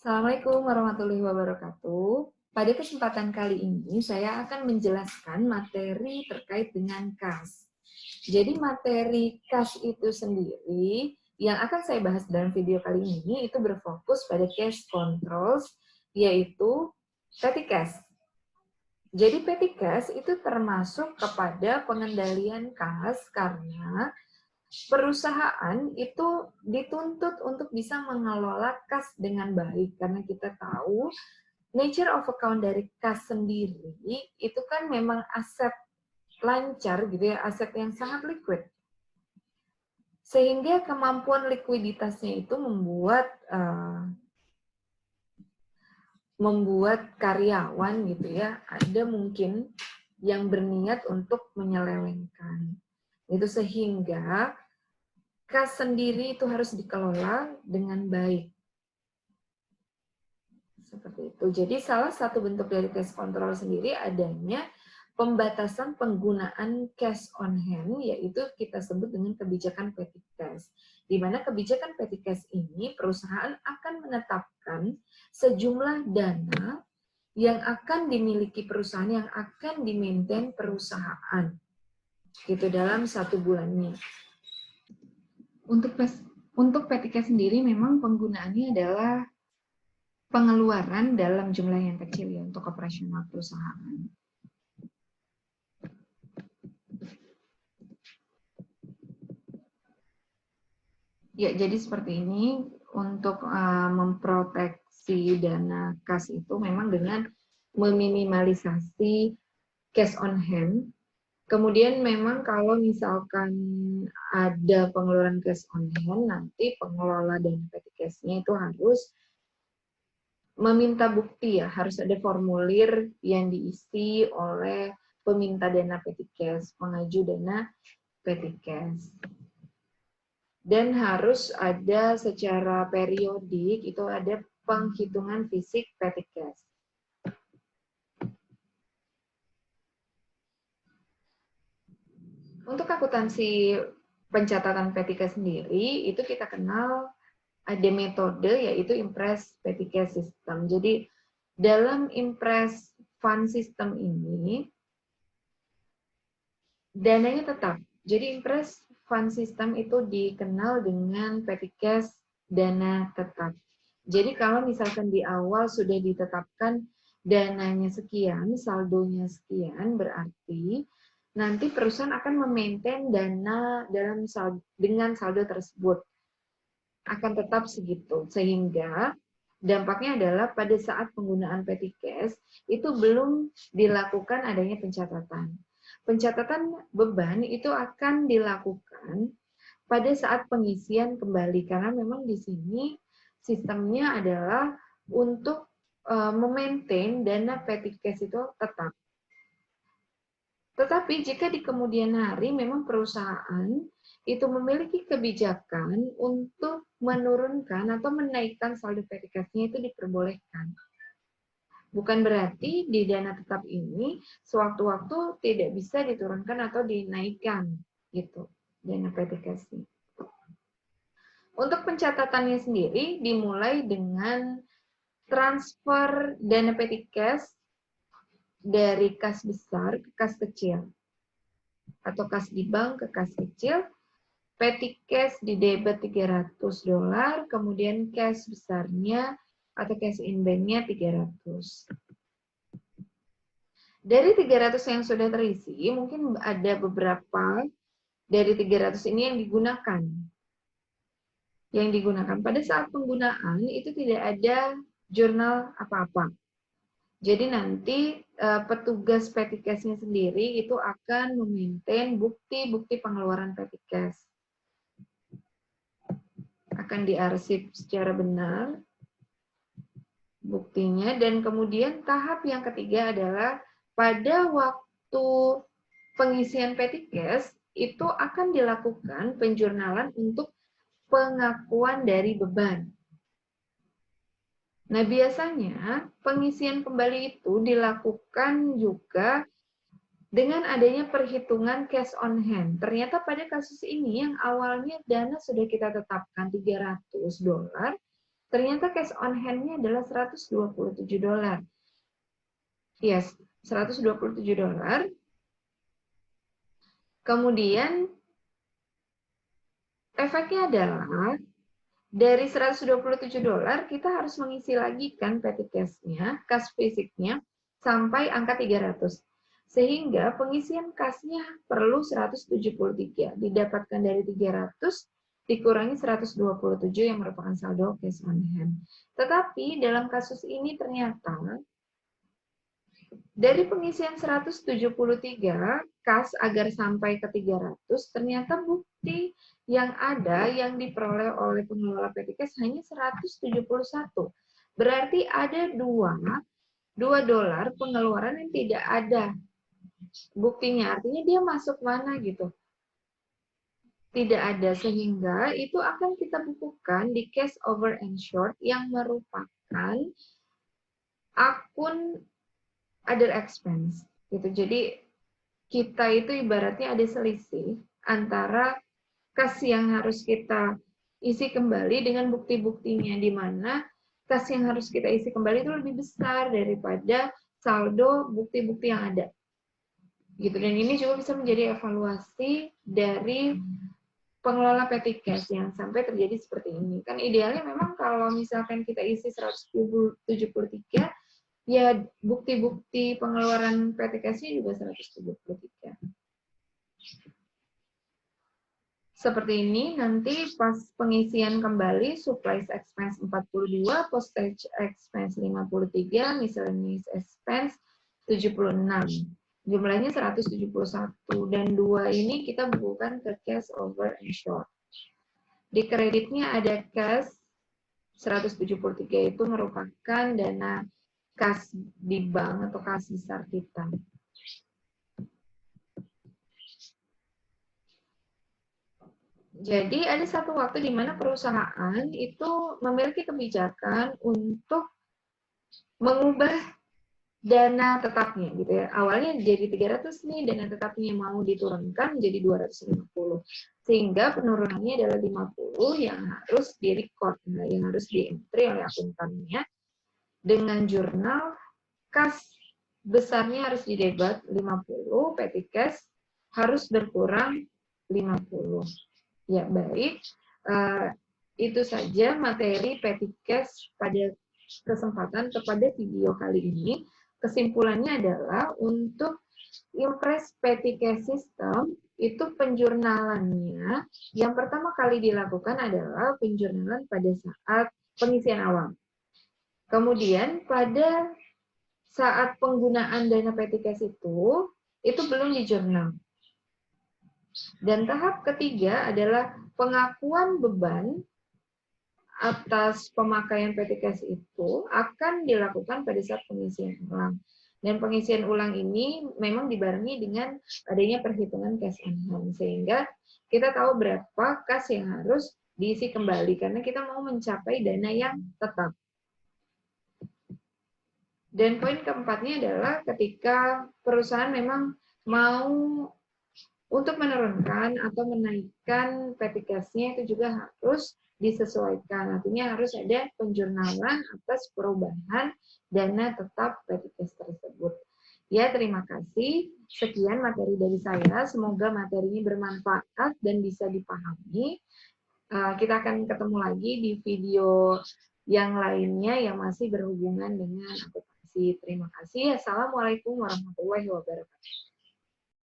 Assalamualaikum warahmatullahi wabarakatuh. Pada kesempatan kali ini, saya akan menjelaskan materi terkait dengan kas. Jadi materi kas itu sendiri, yang akan saya bahas dalam video kali ini, itu berfokus pada cash controls, yaitu petty cash. Jadi petty cash itu termasuk kepada pengendalian kas karena perusahaan itu dituntut untuk bisa mengelola kas dengan baik karena kita tahu nature of account dari kas sendiri itu kan memang aset lancar gitu ya, aset yang sangat liquid. Sehingga kemampuan likuiditasnya itu membuat karyawan gitu ya, ada mungkin yang berniat untuk menyelewengkan. Itu sehingga kas sendiri itu harus dikelola dengan baik. Seperti itu. Jadi salah satu bentuk dari cash control sendiri adanya pembatasan penggunaan cash on hand, yaitu kita sebut dengan kebijakan petty cash. Di mana kebijakan petty cash ini perusahaan akan menetapkan sejumlah dana yang akan dimiliki perusahaan, yang akan di-maintain perusahaan. Gitu dalam 1 bulannya. Untuk petty cash sendiri memang penggunaannya adalah pengeluaran dalam jumlah yang kecil ya untuk operasional perusahaan. Ya, jadi seperti ini untuk memproteksi dana kas itu memang dengan meminimalisasi cash on hand. Kemudian memang kalau misalkan ada pengeluaran cash on hand, nanti pengelola dana petty cash-nya itu harus meminta bukti ya, harus ada formulir yang diisi oleh peminta dana petty cash, pengaju dana petty cash. Dan harus ada secara periodik, itu ada penghitungan fisik petty cash. Untuk akuntansi pencatatan petty cash sendiri, itu kita kenal ada metode yaitu Impress Petty Cash System. Jadi dalam Impress Fund System ini, dananya tetap. Jadi Impress Fund System itu dikenal dengan Petty Cash dana tetap. Jadi kalau misalkan di awal sudah ditetapkan dananya sekian, saldonya sekian, berarti nanti perusahaan akan memaintain dana dengan saldo tersebut. Akan tetap segitu. Sehingga dampaknya adalah pada saat penggunaan petty cash, itu belum dilakukan adanya pencatatan. Pencatatan beban itu akan dilakukan pada saat pengisian kembali, karena memang di sini sistemnya adalah untuk memaintain dana petty cash itu tetap. Tetapi jika di kemudian hari memang perusahaan itu memiliki kebijakan untuk menurunkan atau menaikkan saldo petty cash-nya itu diperbolehkan. Bukan berarti di dana tetap ini sewaktu-waktu tidak bisa diturunkan atau dinaikkan gitu dana petty cash-nya. Untuk pencatatannya sendiri dimulai dengan transfer dana petty cash dari kas besar ke kas kecil atau kas di bank ke kas kecil. Petty cash di debit $300, kemudian cash besarnya atau cash in bank-nya 300. Dari 300 yang sudah terisi, mungkin ada beberapa dari 300 ini yang digunakan. Yang digunakan pada saat penggunaan itu tidak ada jurnal apa-apa. Jadi nanti petugas petty cash-nya sendiri itu akan memaintain bukti-bukti pengeluaran petty cash. Akan diarsip secara benar buktinya, dan kemudian tahap yang ketiga adalah pada waktu pengisian petty cash itu akan dilakukan penjurnalan untuk pengakuan dari beban. Nah, biasanya pengisian kembali itu dilakukan juga dengan adanya perhitungan cash on hand. Ternyata pada kasus ini yang awalnya dana sudah kita tetapkan $300, Ternyata cash on hand-nya adalah $127. Yes, $127. Kemudian efeknya adalah dari $127 kita harus mengisi lagi kan petty cash-nya, kas fisiknya sampai angka 300. Sehingga pengisian kasnya perlu 173. Didapatkan dari 300 dikurangi 127 yang merupakan saldo cash on hand. Tetapi dalam kasus ini ternyata dari pengisian 173 kas agar sampai ke 300, ternyata bukti yang ada yang diperoleh oleh pengelola petty cash hanya 171. Berarti ada $2 pengeluaran yang tidak ada buktinya. Artinya dia masuk mana gitu. Tidak ada, sehingga itu akan kita bukukan di cash over and short yang merupakan akun other expense gitu. Jadi kita itu ibaratnya ada selisih antara kas yang harus kita isi kembali dengan bukti-buktinya, di mana kas yang harus kita isi kembali itu lebih besar daripada saldo bukti-bukti yang ada. Gitu. Dan ini juga bisa menjadi evaluasi dari pengelola petty cash yang sampai terjadi seperti ini. Kan idealnya memang kalau misalkan kita isi 173, ya bukti-bukti pengeluaran petty cash-nya juga 173. Seperti ini, nanti pas pengisian kembali, supplies expense 42, postage expense 53, miscellaneous expense 76. Jumlahnya 171, dan 2 ini kita bukukan ke cash over and short. Di kreditnya ada cash 173, itu merupakan dana kas di bank atau kas besar kita. Jadi ada satu waktu di mana perusahaan itu memiliki kebijakan untuk mengubah dana tetapnya gitu ya. Awalnya jadi 300 nih, dana tetapnya mau diturunkan menjadi 250. Sehingga penurunannya adalah 50 yang harus di-record, yang harus di-entry oleh akuntannya dengan jurnal kas besarnya harus didebat 50, petty cash harus berkurang 50. Ya, baik. Itu saja materi petty cash pada kesempatan kepada video kali ini. Kesimpulannya adalah untuk Impress Petty Cash System itu penjurnalannya yang pertama kali dilakukan adalah penjurnalan pada saat pengisian awal. Kemudian pada saat penggunaan dana petty cash itu belum dijurnal. Dan tahap ketiga adalah pengakuan beban atas pemakaian petty cash itu akan dilakukan pada saat pengisian ulang. Dan pengisian ulang ini memang dibarengi dengan adanya perhitungan cash on hand, sehingga kita tahu berapa kas yang harus diisi kembali, karena kita mau mencapai dana yang tetap. Dan poin keempatnya adalah ketika perusahaan memang mau untuk menurunkan atau menaikkan petty cash-nya itu juga harus disesuaikan. Artinya harus ada penjurnalan atas perubahan dana tetap petty cash tersebut. Ya, terima kasih. Sekian materi dari saya. Semoga materinya bermanfaat dan bisa dipahami. Kita akan ketemu lagi di video yang lainnya yang masih berhubungan dengan akuntansi. Terima kasih. Assalamualaikum warahmatullahi wabarakatuh.